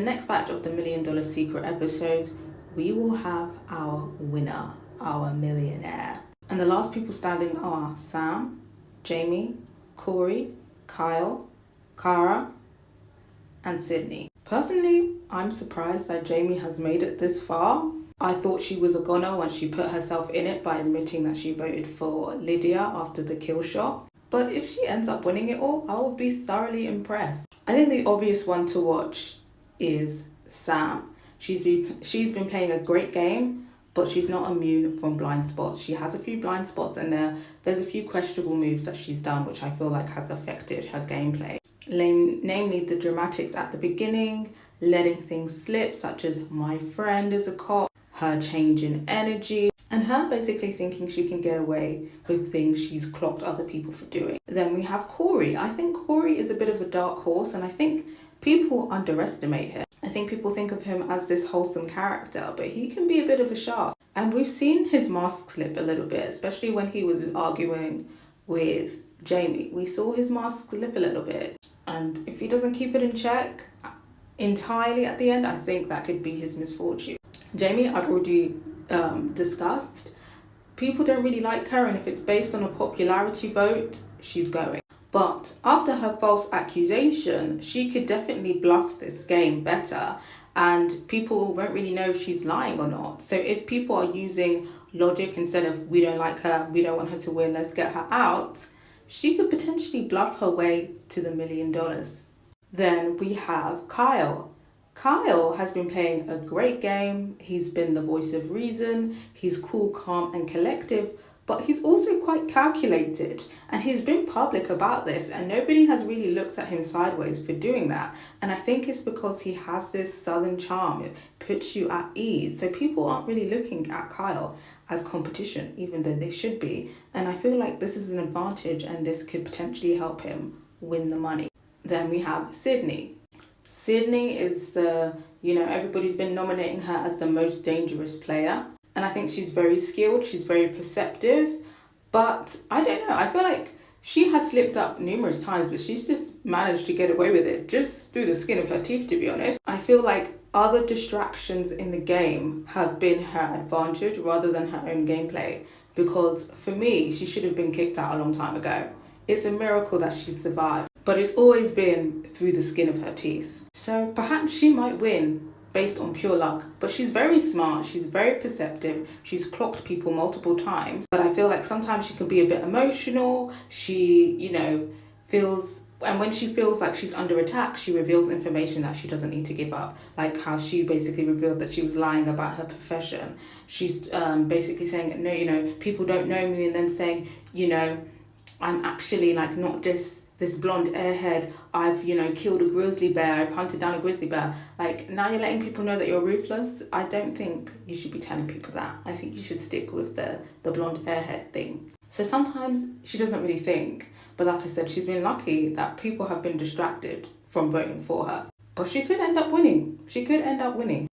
next batch of the $1 Million Secret episodes, we will have our winner, our millionaire. And the last people standing are Sam, Jamie, Corey, Kyle, Cara, and Sydney. Personally, I'm surprised that Jamie has made it this far. I thought she was a goner once she put herself in it by admitting that she voted for Lydia after the kill shot. But if she ends up winning it all, I will be thoroughly impressed. I think the obvious one to watch is Sam. She's been playing a great game, but she's not immune from blind spots. She has a few blind spots, and there's a few questionable moves that she's done which I feel like has affected her gameplay. Namely the dramatics at the beginning, letting things slip such as my friend is a cop, her change in energy, and her basically thinking she can get away with things she's clocked other people for doing. Then we have Corey. I think Corey is a bit of a dark horse, and I think people underestimate him. I think people think of him as this wholesome character, but he can be a bit of a shark. And we've seen his mask slip a little bit, especially when he was arguing with Jamie. We saw his mask slip a little bit. And if he doesn't keep it in check entirely at the end, I think that could be his misfortune. Jamie, I've already discussed. People don't really like her, and if it's based on a popularity vote, she's going. But after her false accusation, she could definitely bluff this game better, and people won't really know if she's lying or not. So if people are using logic instead of we don't like her, we don't want her to win, let's get her out, she could potentially bluff her way to the $1 million. Then we have Kyle. Kyle has been playing a great game. He's been the voice of reason. He's cool, calm, and collective, but he's also quite calculated, and he's been public about this, and nobody has really looked at him sideways for doing that. And I think it's because he has this southern charm. It puts you at ease. So people aren't really looking at Kyle as competition, even though they should be. And I feel like this is an advantage, and this could potentially help him win the money. Then we have Sydney. Sydney is everybody's been nominating her as the most dangerous player. And I think she's very skilled, she's very perceptive. But I don't know, I feel like she has slipped up numerous times, but she's just managed to get away with it just through the skin of her teeth, to be honest. I feel like other distractions in the game have been her advantage rather than her own gameplay. Because for me, she should have been kicked out a long time ago. It's a miracle that she survived, but it's always been through the skin of her teeth. So perhaps she might win based on pure luck, but she's very smart, she's very perceptive, she's clocked people multiple times, but I feel like sometimes she can be a bit emotional. She, feels, and when she feels like she's under attack, she reveals information that she doesn't need to give up, like how she basically revealed that she was lying about her profession. She's basically saying, no, people don't know me, and then saying, I'm actually like not just this blonde airhead. I've, killed a grizzly bear. I've hunted down a grizzly bear. Like, now you're letting people know that you're ruthless. I don't think you should be telling people that. I think you should stick with the blonde airhead thing. So sometimes she doesn't really think. But like I said, she's been lucky that people have been distracted from voting for her. But she could end up winning.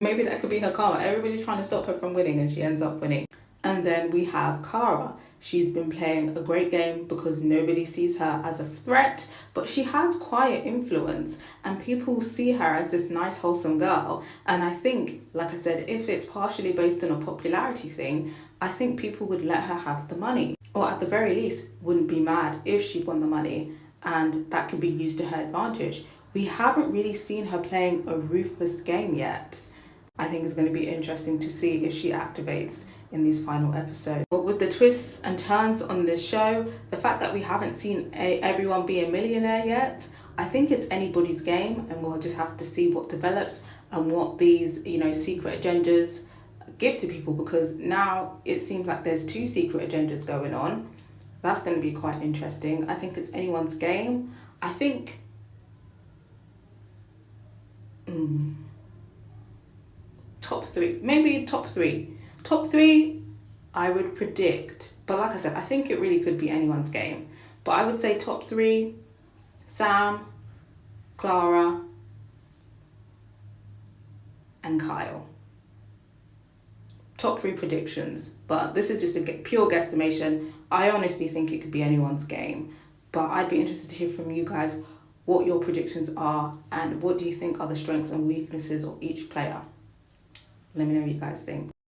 Maybe that could be her karma. Everybody's trying to stop her from winning, and she ends up winning. And then we have Cara. She's been playing a great game because nobody sees her as a threat, but she has quiet influence, and people see her as this nice, wholesome girl. And I think, like I said, if it's partially based on a popularity thing, I think people would let her have the money, or at the very least wouldn't be mad if she won the money, and that could be used to her advantage. We haven't really seen her playing a ruthless game yet. I think it's going to be interesting to see if she activates in these final episodes. But with the twists and turns on this show, the fact that we haven't seen everyone be a millionaire yet, I think it's anybody's game, and we'll just have to see what develops and what these, secret agendas give to people, because now it seems like there's 2 secret agendas going on. That's going to be quite interesting. I think it's anyone's game. I think top 3, maybe top 3. Top 3, I would predict. But like I said, I think it really could be anyone's game. But I would say top 3, Sam, Clara, and Kyle. Top 3 predictions. But this is just a pure guesstimation. I honestly think it could be anyone's game. But I'd be interested to hear from you guys. what your predictions are, and what do you think are the strengths and weaknesses of each player. Let me know what you guys think.